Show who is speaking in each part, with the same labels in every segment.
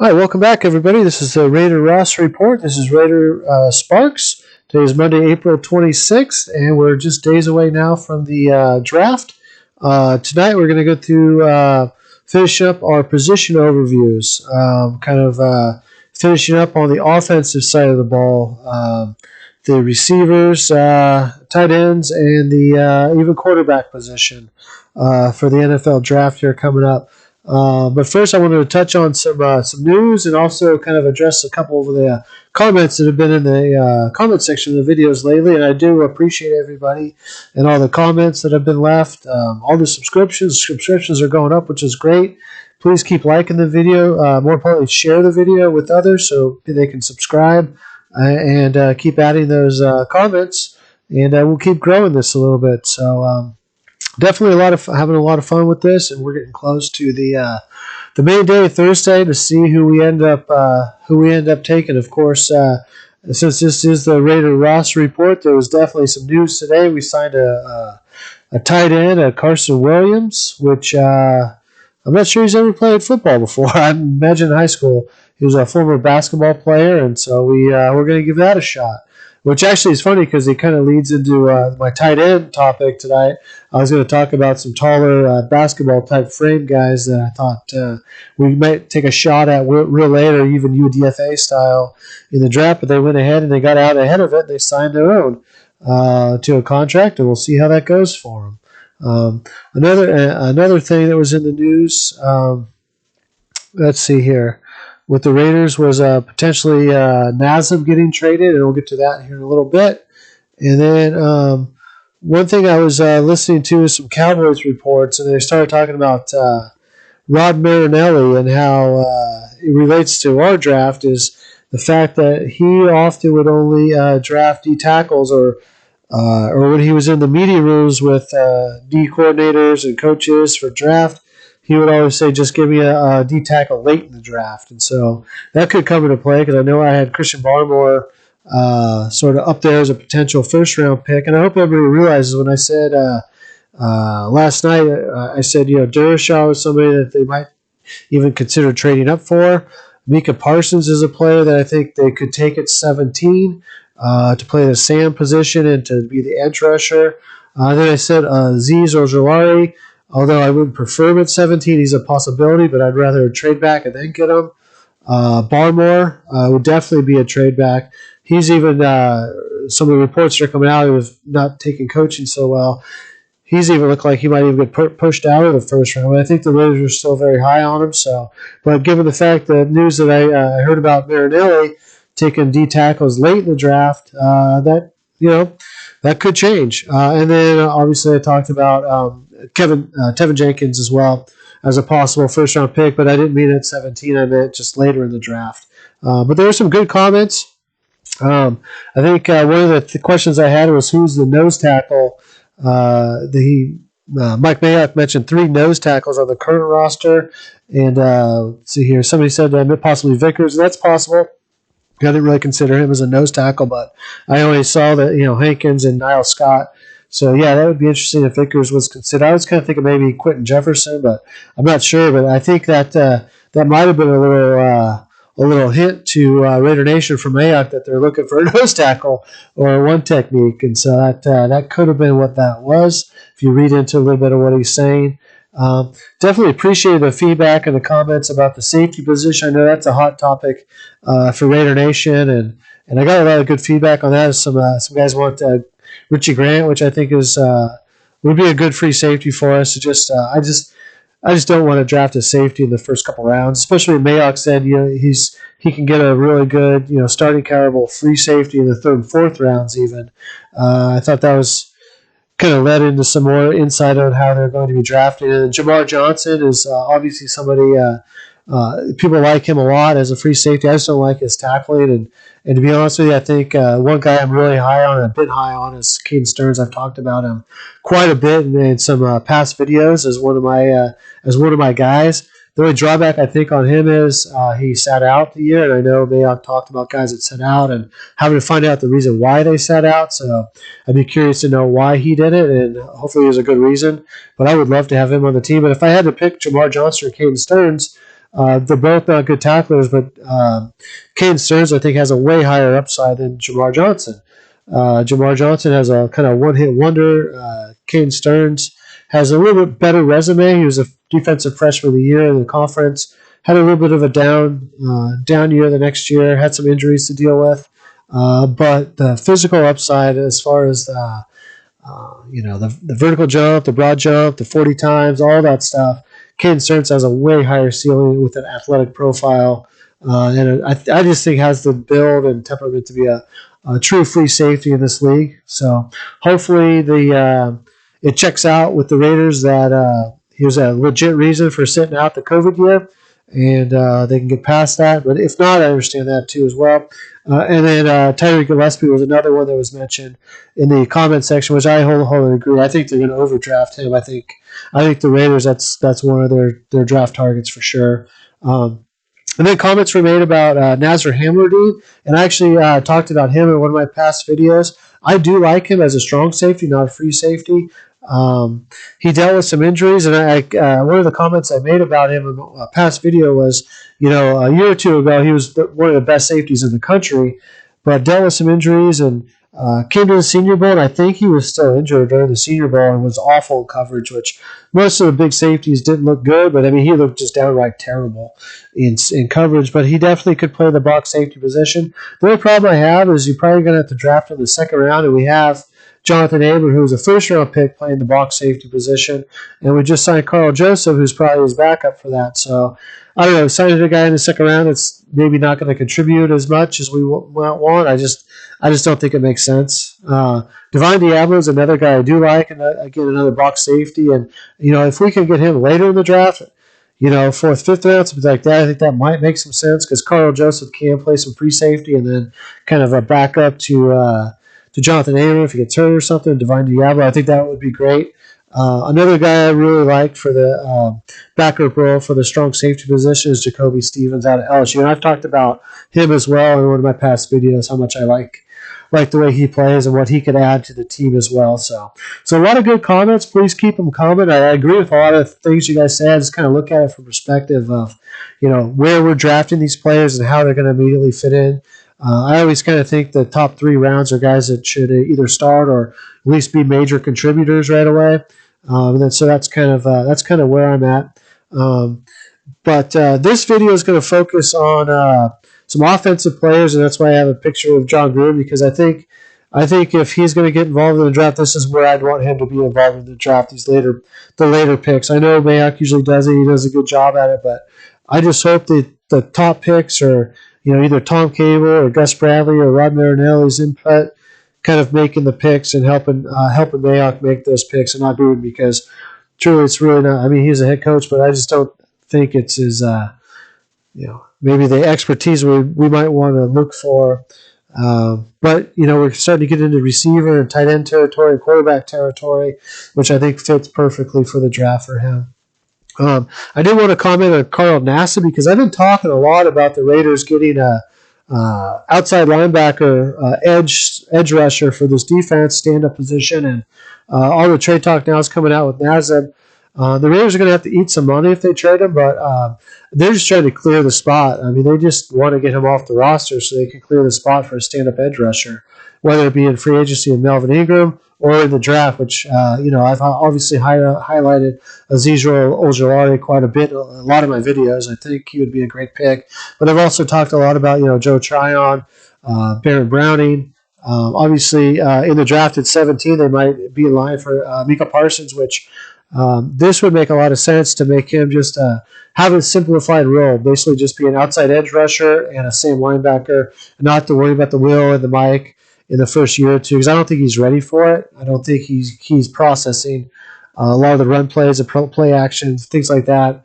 Speaker 1: All right, welcome back, everybody. This is the Raider Ross Report. This is Raider Sparks. Today is Monday, April 26th, and we're just days away now from the draft. Tonight, we're going to go through, finish up our position overviews, finishing up on the offensive side of the ball, the receivers, tight ends, and the even quarterback position for the NFL draft here coming up. But first, I wanted to touch on some news and also kind of address a couple of the comments that have been in the comment section of the videos lately. And I do appreciate everybody and all the comments that have been left. All the subscriptions are going up, which is great. Please keep liking the video. More importantly, share the video with others so they can subscribe and keep adding those comments. And we'll keep growing this a little bit. So. Definitely having a lot of fun with this, and we're getting close to the main day, Thursday, to see who we end up taking. Of course, since this is the Raider Ross Report, there was definitely some news today. We signed a tight end, Carson Williams, which I'm not sure he's ever played football before. I imagine in high school he was a former basketball player, and so we're going to give that a shot. Which actually is funny because it kind of leads into my tight end topic tonight. I was going to talk about some taller basketball-type frame guys that I thought we might take a shot at real later, even UDFA style in the draft. But they went ahead and they got out ahead of it. They signed their own to a contract, and we'll see how that goes for them. Another thing that was in the news, let's see here. With the Raiders was potentially Nazem getting traded, and we'll get to that here in a little bit. And then one thing I was listening to is some Cowboys reports, and they started talking about Rod Marinelli and how it relates to our draft is the fact that he often would only draft D tackles or when he was in the media rooms with D coordinators and coaches for draft, he would always say, just give me a D tackle late in the draft. And so that could come into play because I know I had Christian Barmore sort of up there as a potential first-round pick. And I hope everybody realizes when I said last night, I said, Durashaw was somebody that they might even consider trading up for. Micah Parsons is a player that I think they could take at 17 to play the Sam position and to be the edge rusher. Then I said Azeez Ojulari. Although I wouldn't prefer him at 17, he's a possibility, but I'd rather trade back and then get him. Barmore would definitely be a trade back. He's even, some of the reports that are coming out, he was not taking coaching so well. He's even looked like he might even get pushed out of the first round. But I think the Raiders are still very high on him. But given the fact that news that I heard about Marinelli taking D tackles late in the draft, that could change. And then obviously I talked about Tevin Jenkins as well as a possible first-round pick, but I didn't mean at 17. I meant just later in the draft. But there were some good comments. I think one of the questions I had was who's the nose tackle. Mike Mayock mentioned 3 nose tackles on the current roster. And let's see here. Somebody said possibly Vickers. That's possible. I didn't really consider him as a nose tackle, but I only saw that Hankins and Niall Scott. So, yeah, that would be interesting if Vickers was considered. I was kind of thinking maybe Quentin Jefferson, but I'm not sure. But I think that that might have been a little hint to Raider Nation from Mayock that they're looking for a nose tackle or one technique. And so that could have been what that was if you read into a little bit of what he's saying. Definitely appreciate the feedback and the comments about the safety position. I know that's a hot topic for Raider Nation, and I got a lot of good feedback on that. Some guys want Richie Grant, which I think is would be a good free safety for us. I just don't want to draft a safety in the first couple rounds, especially when Mayock said he can get a really good starting caliber free safety in the 3rd and 4th rounds even. I thought that was kind of led into some more insight on how they're going to be drafting. And Jamar Johnson is obviously somebody people like him a lot as a free safety. I just don't like his tackling. And to be honest with you, I think one guy I'm really high on, a bit high on, is Caden Stearns. I've talked about him quite a bit in some past videos as one of my guys. The only drawback I think on him is he sat out the year, and I know Mayock talked about guys that sat out and having to find out the reason why they sat out. So I'd be curious to know why he did it, and hopefully there's a good reason. But I would love to have him on the team. But if I had to pick Jamar Johnson or Caden Stearns, They're both not good tacklers, but Caden Stearns, I think, has a way higher upside than Jamar Johnson. Jamar Johnson has a kind of one-hit wonder. Caden Stearns has a little bit better resume. He was a defensive freshman of the year in the conference. Had a little bit of a down year the next year. Had some injuries to deal with. But the physical upside, as far as the vertical jump, the broad jump, the 40 times, all that stuff, Caden Stearns has a way higher ceiling with an athletic profile. And I just think has the build and temperament to be a true free safety in this league. So hopefully it checks out with the Raiders that he was a legit reason for sitting out the COVID year, and they can get past that. But if not, I understand that too as well. And then Tyreek Gillespie was another one that was mentioned in the comment section, which I wholly agree. I think they're going to overdraft him. I think the Raiders, that's one of their draft targets for sure. And then comments were made about Nazir Hammerdean, and I actually talked about him in one of my past videos. I do like him as a strong safety, not a free safety. He dealt with some injuries, and one of the comments I made about him in a past video was, a year or two ago, he was one of the best safeties in the country, but dealt with some injuries and came to the Senior Bowl, and I think he was still injured during the Senior Bowl and was awful in coverage, which most of the big safeties didn't look good, but I mean, he looked just downright terrible in coverage, but he definitely could play the box safety position. The only problem I have is you're probably going to have to draft him in the second round, and we have Jonathan Abram, who was a first-round pick, playing the box safety position, and we just signed Carl Joseph, who's probably his backup for that. So, I don't know, signing a guy in the second round that's maybe not going to contribute as much as we want. I just don't think it makes sense. Divine Diablo is another guy I do like, and again, another box safety. And, if we can get him later in the draft, fourth, fifth round, something like that, I think that might make some sense because Carl Joseph can play some free safety and then kind of a backup to Jonathan Abram if he gets hurt or something. Divine Diablo, I think that would be great. Another guy I really liked for the backup role for the strong safety position is Jacoby Stevens out of LSU, and I've talked about him as well in one of my past videos, how much I like the way he plays and what he could add to the team as well. So a lot of good comments. Please keep them coming. I agree with a lot of things you guys said. Just kind of look at it from perspective of, where we're drafting these players and how they're going to immediately fit in. I always kind of think the top 3 rounds are guys that should either start or at least be major contributors right away. So that's kind of where I'm at. But this video is going to focus on some offensive players, and that's why I have a picture of Jon Gruden, because I think if he's going to get involved in the draft, this is where I'd want him to be involved in the draft. The later picks. I know Mayock usually does it; he does a good job at it, but I just hope that the top picks are either Tom Cable or Gus Bradley or Rod Marinelli's input, kind of making the picks and helping Mayock make those picks, and not Gruden, because truly it's really not. I mean, he's a head coach, but I just don't think it's his. Maybe the expertise we might want to look for. But, we're starting to get into receiver and tight end territory and quarterback territory, which I think fits perfectly for the draft for him. I did want to comment on Karl Nassir because I've been talking a lot about the Raiders getting a outside linebacker, edge rusher for this defense, stand-up position, and all the trade talk now is coming out with Nassir. The Raiders are going to have to eat some money if they trade him, but they're just trying to clear the spot. I mean, they just want to get him off the roster so they can clear the spot for a stand-up edge rusher, whether it be in free agency of Melvin Ingram or in the draft, which, I've obviously highlighted Azeezul Ojulari quite a bit in a lot of my videos. I think he would be a great pick. But I've also talked a lot about, Joe Tryon, Baron Browning. Obviously, in the draft at 17, they might be in line for Micah Parsons, which this would make a lot of sense to make him just have a simplified role, basically just be an outside edge rusher and a same linebacker, and not to worry about the will and the mic in the first year or two, because I don't think he's ready for it. I don't think he's processing a lot of the run plays, the play actions, things like that,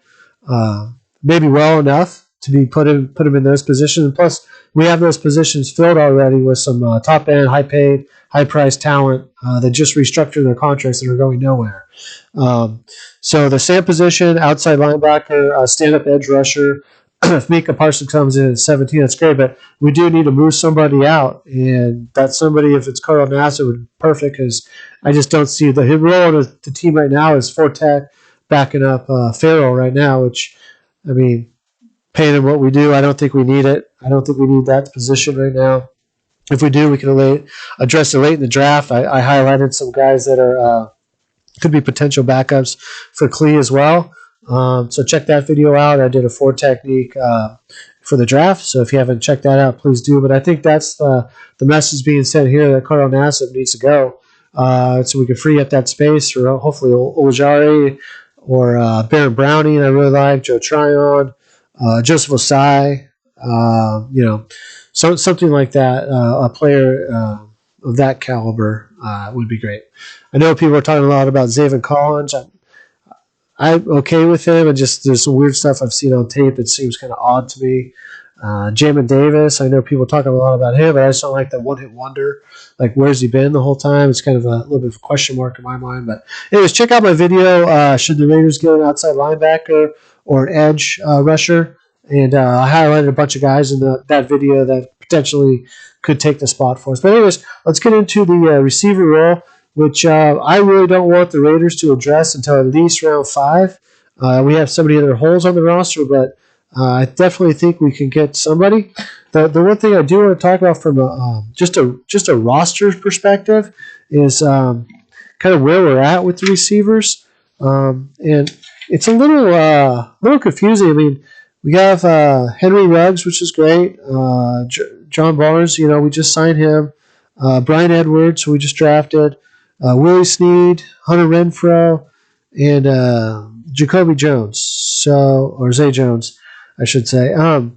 Speaker 1: maybe well enough to be put him in those positions. And plus, we have those positions filled already with some top end, high paid, high priced talent that just restructured their contracts and are going nowhere. So the same position, outside linebacker, stand-up edge rusher. If Micah Parsons comes in at 17, that's great, but we do need to move somebody out, and that somebody, if it's Karl Nassir, would be perfect, because I just don't see his role on the team right now is Fortek backing up Farrell right now, which, I mean, paying him what we do. I don't think we need it. I don't think we need that position right now. If we do, we can address it late in the draft. I highlighted some guys that are could be potential backups for Klee as well. So check that video out. I did a 4 technique for the draft. So if you haven't checked that out, please do. But I think that's the message being sent here that Karl Nassir needs to go. So we can free up that space for hopefully Ojari or Baron Browning. I really like Joe Tryon, Joseph Osai. Something like that. A player of that caliber would be great. I know people are talking a lot about Zaven Collins. I'm okay with him, and just there's some weird stuff I've seen on tape that seems kind of odd to me. Jamin Davis, I know people talking a lot about him, but I just don't like that one-hit wonder. Like, where's he been the whole time? It's kind of a little bit of a question mark in my mind. But anyways, check out my video. Should the Raiders get an outside linebacker or an edge rusher? And I highlighted a bunch of guys in that video that potentially could take the spot for us. But anyways, let's get into the receiver role, which I really don't want the Raiders to address until at least round 5. We have so many other holes on the roster, but I definitely think we can get somebody. The one thing I do want to talk about from just a roster perspective is kind of where we're at with the receivers, and it's a little confusing. I mean, we have Henry Ruggs, which is great. John Barnes, we just signed him. Brian Edwards, who we just drafted. Willie Snead, Hunter Renfrow, and Jacoby Jones. Or Zay Jones, I should say. I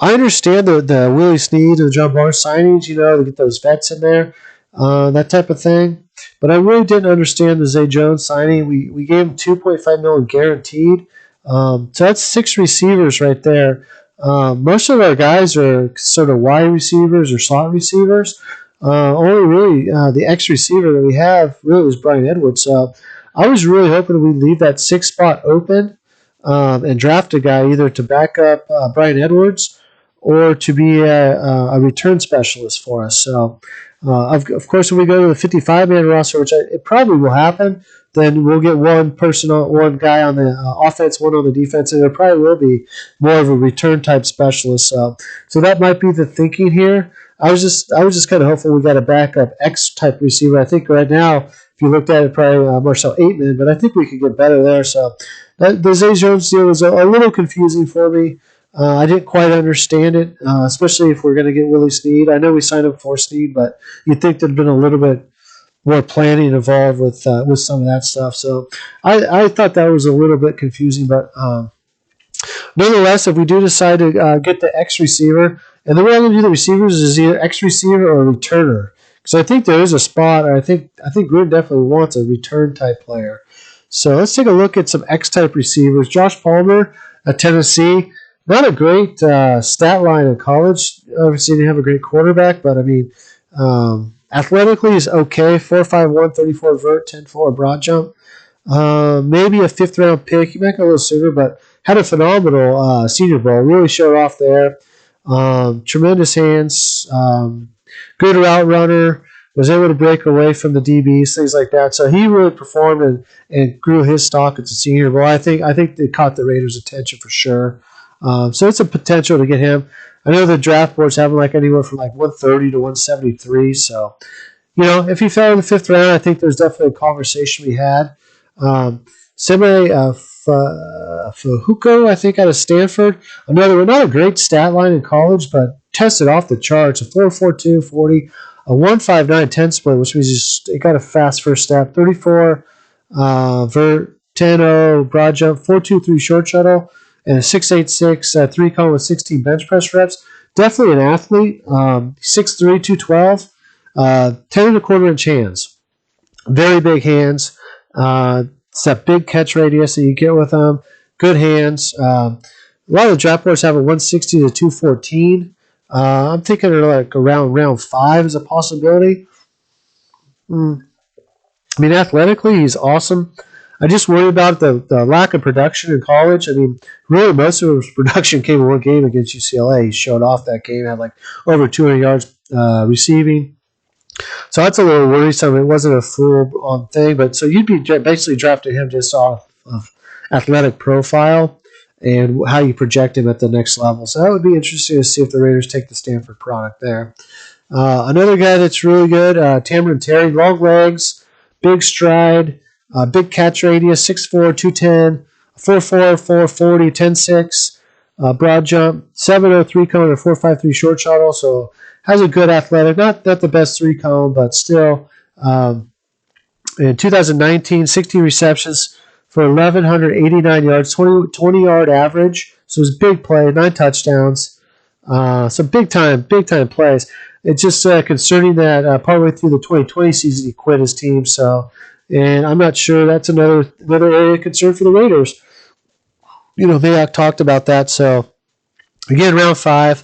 Speaker 1: understand the Willie Snead and the John Barnes signings, to get those vets in there, that type of thing. But I really didn't understand the Zay Jones signing. We gave him $2.5 million guaranteed. So that's 6 receivers right there. Most of our guys are sort of wide receivers or slot receivers. Only really the X receiver that we have really is Brian Edwards. So I was really hoping we'd leave that 6th spot open and draft a guy either to back up Brian Edwards or to be a return specialist for us. So, of course, when we go to the 55-man roster, which it probably will happen, then we'll get one guy on the offense, one on the defense, and there probably will be more of a return type specialist. So that might be the thinking here. I was just kind of hopeful we got a backup X type receiver. I think right now, if you looked at it, probably Marcel Aitman, but I think we could get better there. So the Zay Jones deal was a little confusing for me. I didn't quite understand it, especially if we're going to get Willie Snead. I know we signed up for Snead, but you'd think there'd been a little bit more planning involved with some of that stuff. So I thought that was a little bit confusing, but nonetheless, if we do decide to get the X receiver, and the way I'm going to do the receivers is either X receiver or returner, because I think there is a spot, or I think Gruden definitely wants a return type player. So let's take a look at some X type receivers. Josh Palmer at Tennessee, not a great stat line in college. Obviously, didn't have a great quarterback, but I mean, athletically is okay. 4.51, 34 vert, 10.4 broad jump. Maybe a 5th round pick. He might go a little sooner, but had a phenomenal Senior Bowl. Really showed off there. Tremendous hands. Good route runner. Was able to break away from the DBs, things like that. So he really performed and grew his stock at the Senior Bowl. I think they caught the Raiders' attention for sure. So it's a potential to get him. I know the draft boards have him anywhere from 130 to 173. So, if he fell in the 5th round, I think there's definitely a conversation we had. Semi Fahuko, I think, out of Stanford. Another, not a great stat line in college, but tested off the charts. A 4.42 40, a 1.59 10 split, which means he got a fast first step. 34 vert, 10.0 broad jump, 4.23 short shuttle, and a 6.86 3 cone with 16 bench press reps. Definitely an athlete. 6'3", 212, 10.25 inch hands. Very big hands. It's that big catch radius that you get with them. Good hands. A lot of the draft boards have a 160 to 214. I'm thinking around round 5 is a possibility. I mean, athletically, he's awesome. I just worry about the lack of production in college. I mean, really, most of his production came in one game against UCLA. He showed off that game, had over 200 yards receiving. So that's a little worrisome. It wasn't a full-on thing, but so you'd be basically drafting him just off of athletic profile. and how you project him at the next level. So that would be interesting to see if the Raiders take the Stanford product there. Another guy that's really good, Tamron Terry, long legs, big stride, big catch radius, 6'4", 210, 4'4", 440, 10'6", broad jump, 7'03" cone, and 4'5'3" short shuttle. So has a good athletic, not the best 3 cone, but still. In 2019, 16 receptions for 1,189 yards, 20-yard average. So it was a big play, 9 touchdowns. Some big time plays. It's just concerning that partway through the 2020 season he quit his team. So, and I'm not sure that's another area of concern for the Raiders. Mayock talked about that. So, again, round 5,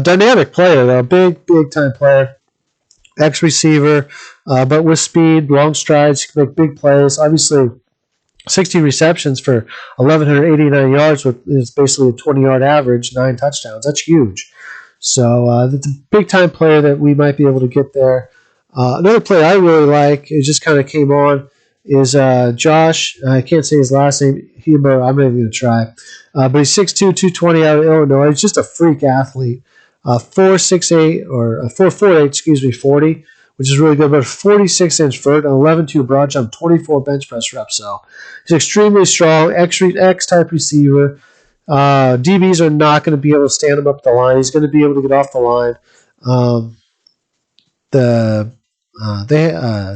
Speaker 1: dynamic player though, big time player, ex-receiver, but with speed, long strides, he can make big plays. Obviously, 60 receptions for 1,189 yards is basically a 20-yard average, 9 touchdowns. That's huge. So that's a big-time player that we might be able to get there. Another player I really like, it just kind of came on, is Josh. I can't say his last name. I'm not even going to try. But he's 6'2", 220 out of Illinois. He's just a freak athlete. 4'6'8", or 4'48", 40, which is really good, but 46-inch vert, an 11-2 broad jump, 24 bench press reps. So he's extremely strong, X-type receiver. DBs are not going to be able to stand him up the line. He's going to be able to get off the line.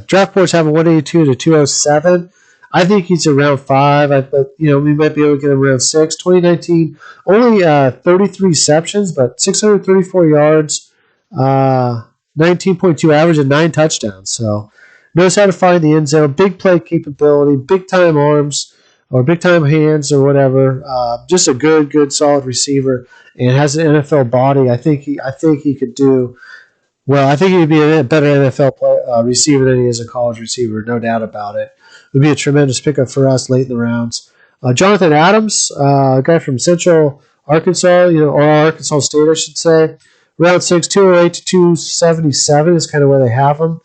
Speaker 1: Draft boards have a 182 to 207. I think he's around 5. But we might be able to get him around 6. 2019, only 33 receptions, but 634 yards, 19.2 average, and 9 touchdowns. So knows how to find the end zone, big play capability, big time arms or big time hands or whatever. Just a good solid receiver, and has an NFL body. I think he could do well. I think he'd be a better NFL receiver than he is a college receiver, no doubt about it. It would be a tremendous pickup for us late in the rounds. Jonathan Adams, a guy from Central Arkansas, or Arkansas State, I should say. Round 6, 208 to 277 is kind of where they have him.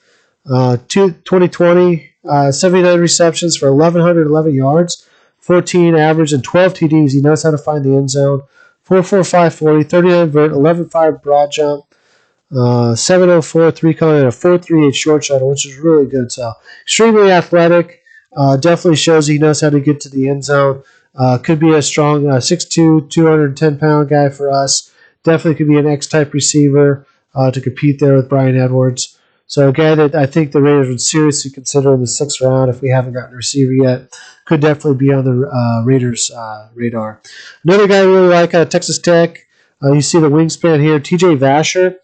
Speaker 1: 2020, 79 receptions for 1,111 yards, 14 average, and 12 TDs. He knows how to find the end zone. 4.45 40, 39 vert, 11.5 broad jump, 7.04 3 cone, and a 4.38 short shuttle, which is really good. So extremely athletic. Definitely shows he knows how to get to the end zone. Could be a strong 6'2", 210-pound guy for us. Definitely could be an X-type receiver to compete there with Brian Edwards. So a guy that I think the Raiders would seriously consider in the 6th round if we haven't gotten a receiver yet. Could definitely be on the Raiders' radar. Another guy I really like, Texas Tech. You see the wingspan here, TJ Vasher.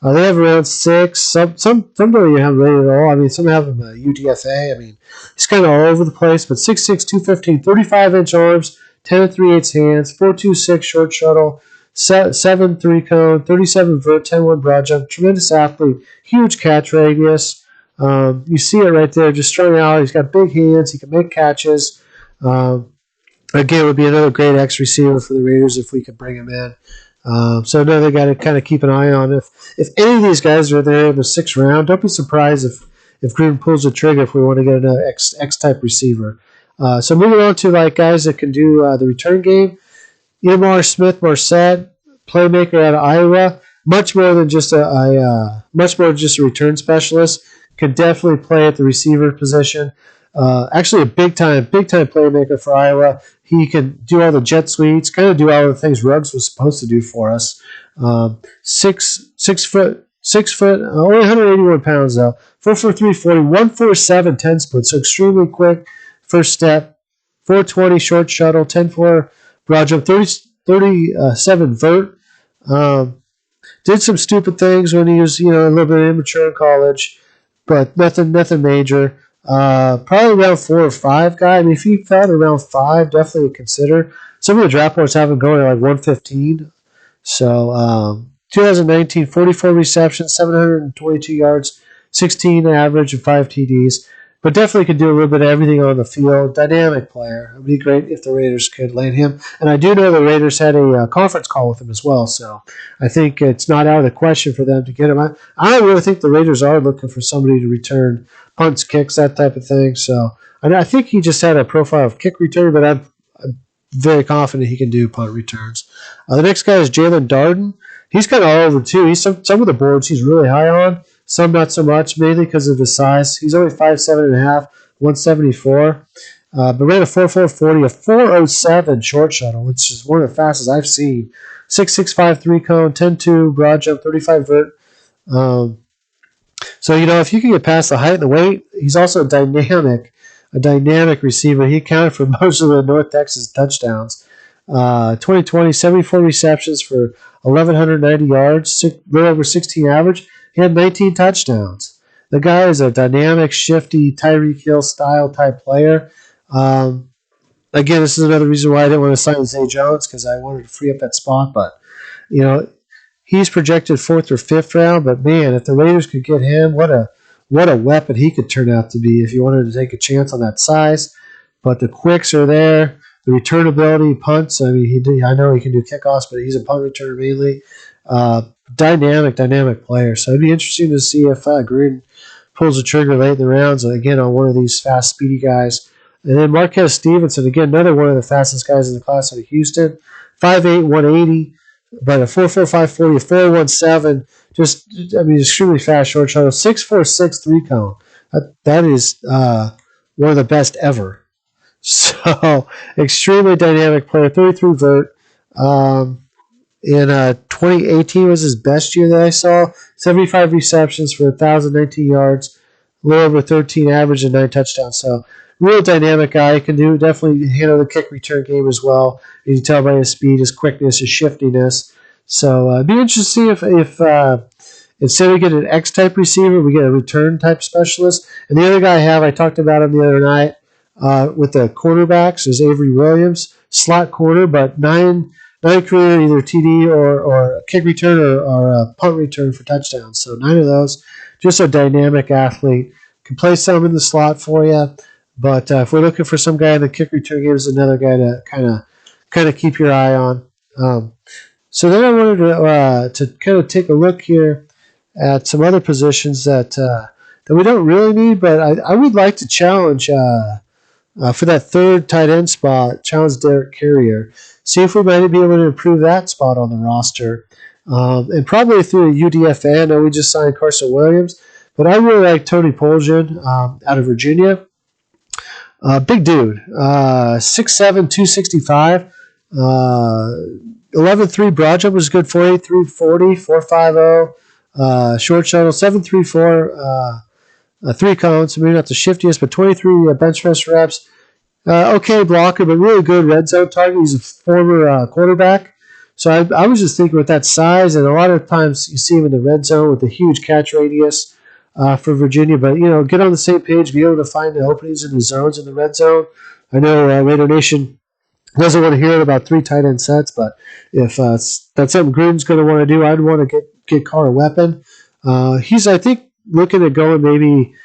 Speaker 1: They have around 6. Some don't even have him rated at all. I mean, some have him UDFA. I mean, he's kind of all over the place, but 6'6", 215, 35-inch arms, 10 3/8 hands, 4.26 short shuttle, 7.3 cone, 37 vert, 10.1 broad jump. Tremendous athlete, huge catch radius. You see it right there, just strung out. He's got big hands. He can make catches. Again, it would be another great X receiver for the Raiders if we could bring him in. So another guy to kind of keep an eye on. If any of these guys are there in the 6th round, don't be surprised if Gruden pulls the trigger if we want to get another X-type receiver. So moving on to guys that can do the return game. Emr Smith, Marset, playmaker out of Iowa, much more than just a return specialist. Can definitely play at the receiver position. Actually, a big time playmaker for Iowa. He can do all the jet sweeps, kind of do all the things Ruggs was supposed to do for us. 6 foot, only 181 pounds though. 4'3", 40, 147 10 split. So extremely quick first step. 420 short shuttle, 10.4 broad jump, 37 vert. Did some stupid things when he was a little bit immature in college, but nothing major. Probably around 4 or 5 guy. I mean, if he fell around 5, definitely consider. Some of the draft boards have him going at 115. So 2019, 44 receptions, 722 yards, 16 average, and 5 TDs. But definitely could do a little bit of everything on the field. Dynamic player. It would be great if the Raiders could land him. And I do know the Raiders had a conference call with him as well. So I think it's not out of the question for them to get him. I really think the Raiders are looking for somebody to return punts, kicks, that type of thing. So I think he just had a profile of kick return, but very confident he can do punt returns. The next guy is Jaylen Darden. He's kind of all over too. He's some of the boards he's really high on, some not so much, mainly because of his size. He's only 5'7.5", 174, but ran a 4.440, a 4.07 short shuttle, which is one of the fastest I've seen. 6.65 3-cone, 10.2 broad jump, 35 vert. So, if you can get past the height and the weight, he's also a dynamic receiver. He accounted for most of the North Texas touchdowns. 2020, 74 receptions for 1,190 yards, a little over 16 average. He had 19 touchdowns. The guy is a dynamic, shifty, Tyreek Hill style type player. Again, this is another reason why I didn't want to sign Zay Jones, because I wanted to free up that spot. But, he's projected 4th or 5th round. But, man, if the Raiders could get him, what a weapon he could turn out to be if you wanted to take a chance on that size. But the quicks are there. The return ability, punts. I mean, I know he can do kickoffs, but he's a punt returner mainly. Dynamic player. So it'd be interesting to see if Gruden pulls the trigger late in the rounds, again, on one of these fast, speedy guys. And then Marquez Stevenson, again, another one of the fastest guys in the class out of Houston. 5'8", 180, but a 4.45 40, a 4.17. Just, extremely fast short shuttle. 6.46 3-cone. That is one of the best ever. So, extremely dynamic player. 33 vert. In 2018 was his best year that I saw. 75 receptions for 1,019 yards, a little over 13 average and 9 touchdowns. So, real dynamic guy. He can definitely handle the kick return game as well. You can tell by his speed, his quickness, his shiftiness. So, it'd be interesting to see if instead of getting an X-type receiver, we get a return type specialist. And the other guy I talked about him the other night with the cornerbacks is Avery Williams, slot corner, but nine career either TD or kick return or a punt return for touchdowns. So 9 of those. Just a dynamic athlete. Can play some in the slot for you. But if we're looking for some guy in the kick return game, is another guy to kind of keep your eye on. So then I wanted to kind of take a look here at some other positions that we don't really need, but I would like to challenge for that third tight end spot, challenge Derek Carrier. See if we might be able to improve that spot on the roster. And probably through a UDFA. I know we just signed Carson Williams, but I really like Tony Poljan out of Virginia. Big dude, 6'7", 265. 11.3 broad jump was good for you, 340, 4.50. Short shuttle, 7.34. 3 cones, maybe not the shiftiest, but 23 bench press reps. Okay blocker, but really good red zone target. He's a former quarterback. So I was just thinking with that size, and a lot of times you see him in the red zone with a huge catch radius for Virginia. But, get on the same page, be able to find the openings in the zones in the red zone. I know Raider Nation doesn't want to hear about 3 tight end sets, but if that's something Gruden's going to want to do, I'd want to get Carr a weapon. He's, I think, looking at going maybe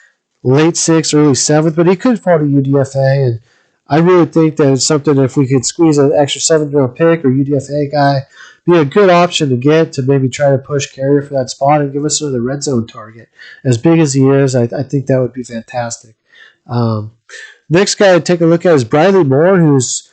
Speaker 1: late 6th, early 7th, but he could fall to UDFA, and I really think that it's something if we could squeeze an extra 7th-round pick or UDFA guy, be a good option to get to maybe try to push Carrier for that spot and give us another red zone target. As big as he is, I think that would be fantastic. Next guy I'd take a look at is Briley Moore, who's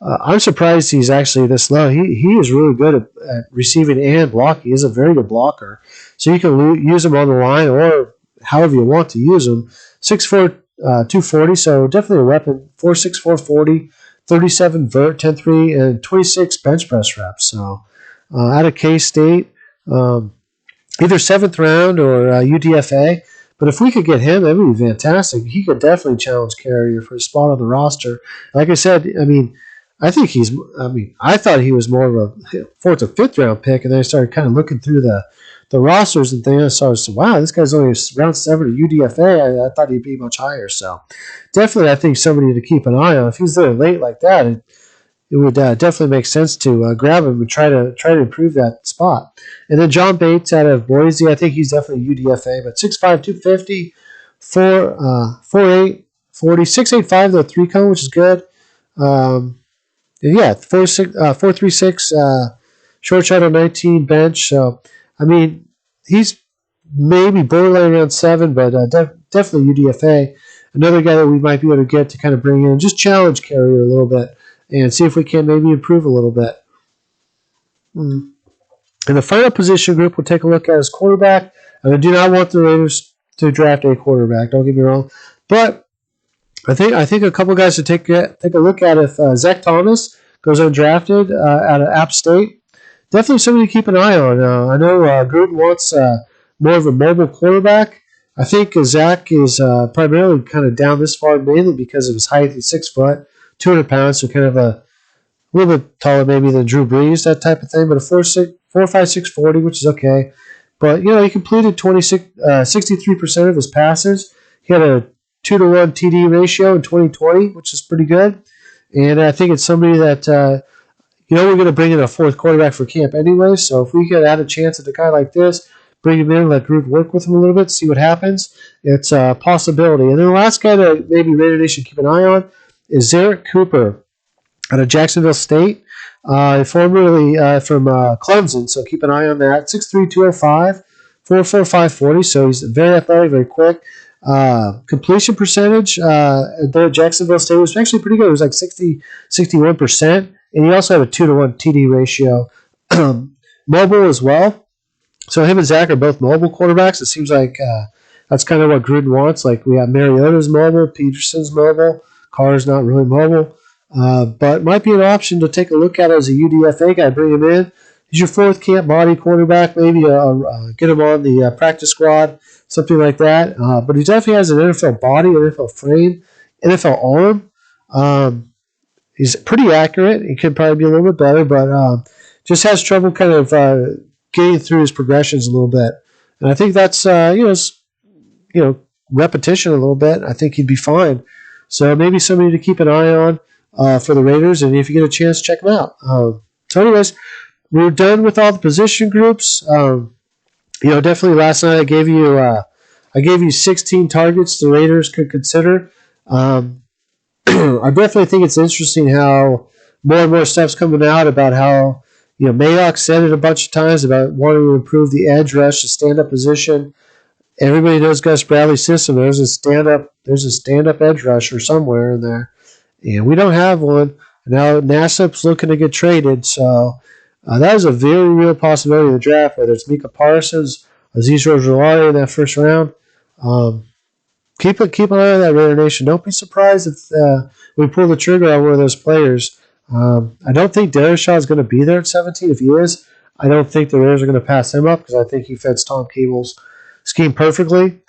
Speaker 1: I'm surprised he's actually this low. He is really good at receiving and blocking. He's a very good blocker. So you can use him on the line or however you want to use him. 6'4", 240, so definitely a weapon. 4'6", 440, 37 vert, 10.3, and 26 bench press reps. So out of K-State, either 7th round or UDFA. But if we could get him, that would be fantastic. He could definitely challenge Carrier for a spot on the roster. Like I said, I thought he was more of a 4th or 5th round pick, and then I started kind of looking through the rosters and things. So I said, wow, this guy's only round 7 at UDFA. I thought he'd be much higher. So definitely, I think somebody to keep an eye on. If he's there late like that, it would definitely make sense to grab him and try to improve that spot. And then John Bates out of Boise, I think he's definitely UDFA, but 6'5", 250, 4'8", 40, 6'8", the 3-cone, which is good. 4.36 short shuttle, 19 bench. So, he's maybe borderline around 7, but definitely UDFA. Another guy that we might be able to get to kind of bring in and just challenge Carrier a little bit and see if we can maybe improve a little bit. And the final position group we'll take a look at is quarterback. And I do not want the Raiders to draft a quarterback. Don't get me wrong, but I think a couple guys to take a look at if Zach Thomas goes undrafted out of App State. Definitely somebody to keep an eye on. I know Gruden wants more of a mobile quarterback. I think Zach is primarily kind of down this far mainly because of his height. He's 6 foot, 200 pounds, so kind of a little bit taller maybe than Drew Brees, that type of thing. But a 4.56 40, which is okay. But he completed 63% of his passes. He had a 2-to-1 TD ratio in 2020, which is pretty good. And I think it's somebody that we're going to bring in a fourth quarterback for camp anyway. So if we could add a chance at a guy like this, bring him in, let Gruden work with him a little bit, see what happens. It's a possibility. And then the last guy that maybe Raider Nation keep an eye on is Zarek Cooper out of Jacksonville State, formerly from Clemson. So keep an eye on that. 6'3", 205, 4.45 540. So he's very athletic, very quick. Completion percentage there at Jacksonville State was actually pretty good. It was like 61%. And he also had a 2-to-1 TD ratio. Mobile as well. So him and Zach are both mobile quarterbacks. It seems like that's kind of what Gruden wants. Like we have Mariota's mobile, Peterson's mobile, Carr's not really mobile. But might be an option to take a look at as a UDFA guy. Bring him in. He's your fourth camp body quarterback. Maybe get him on the practice squad, something like that. But he definitely has an NFL body, NFL frame, NFL arm. He's pretty accurate. He could probably be a little bit better, but just has trouble kind of getting through his progressions a little bit. And I think that's repetition a little bit. I think he'd be fine. So maybe somebody to keep an eye on for the Raiders, and if you get a chance, check them out. So anyways, we're done with all the position groups. Definitely last night I gave you 16 targets the Raiders could consider. I definitely think it's interesting how more and more stuff's coming out about how Mayock said it a bunch of times about wanting to improve the edge rush, the stand-up position. Everybody knows Gus Bradley's system. There's a stand-up edge rusher somewhere in there, and we don't have one. Now Nassib's looking to get traded, so that is a very real possibility in the draft. Whether it's Micah Parsons, Azeez Ojulari in that first round. Keep an eye on that, Raider Nation. Don't be surprised if we pull the trigger on one of those players. I don't think Darrisaw is going to be there at 17. If he is, I don't think the Raiders are going to pass him up because I think he fits Tom Cable's scheme perfectly.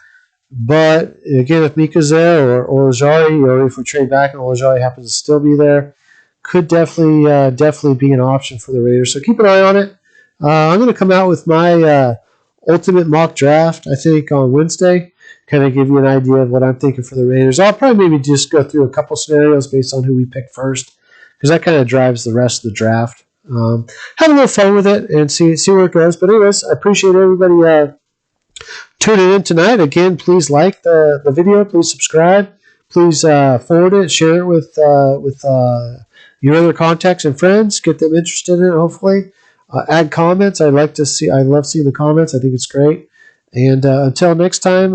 Speaker 1: But again, if Mika's there or Ojulari, or if we trade back and Ojulari happens to still be there, could definitely be an option for the Raiders. So keep an eye on it. I'm going to come out with my ultimate mock draft, I think, on Wednesday. Kind of give you an idea of what I'm thinking for the Raiders. I'll probably maybe just go through a couple scenarios based on who we pick first, because that kind of drives the rest of the draft. Have a little fun with it and see where it goes. But anyways, I appreciate everybody tuning in tonight. Again, please like the video. Please subscribe. Please forward it, share it with your other contacts and friends. Get them interested in it, hopefully. Add comments. I love seeing the comments. I think it's great. And until next time,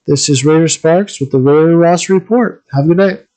Speaker 1: this is Raider Sparks with the Raider Roster Report. Have a good night.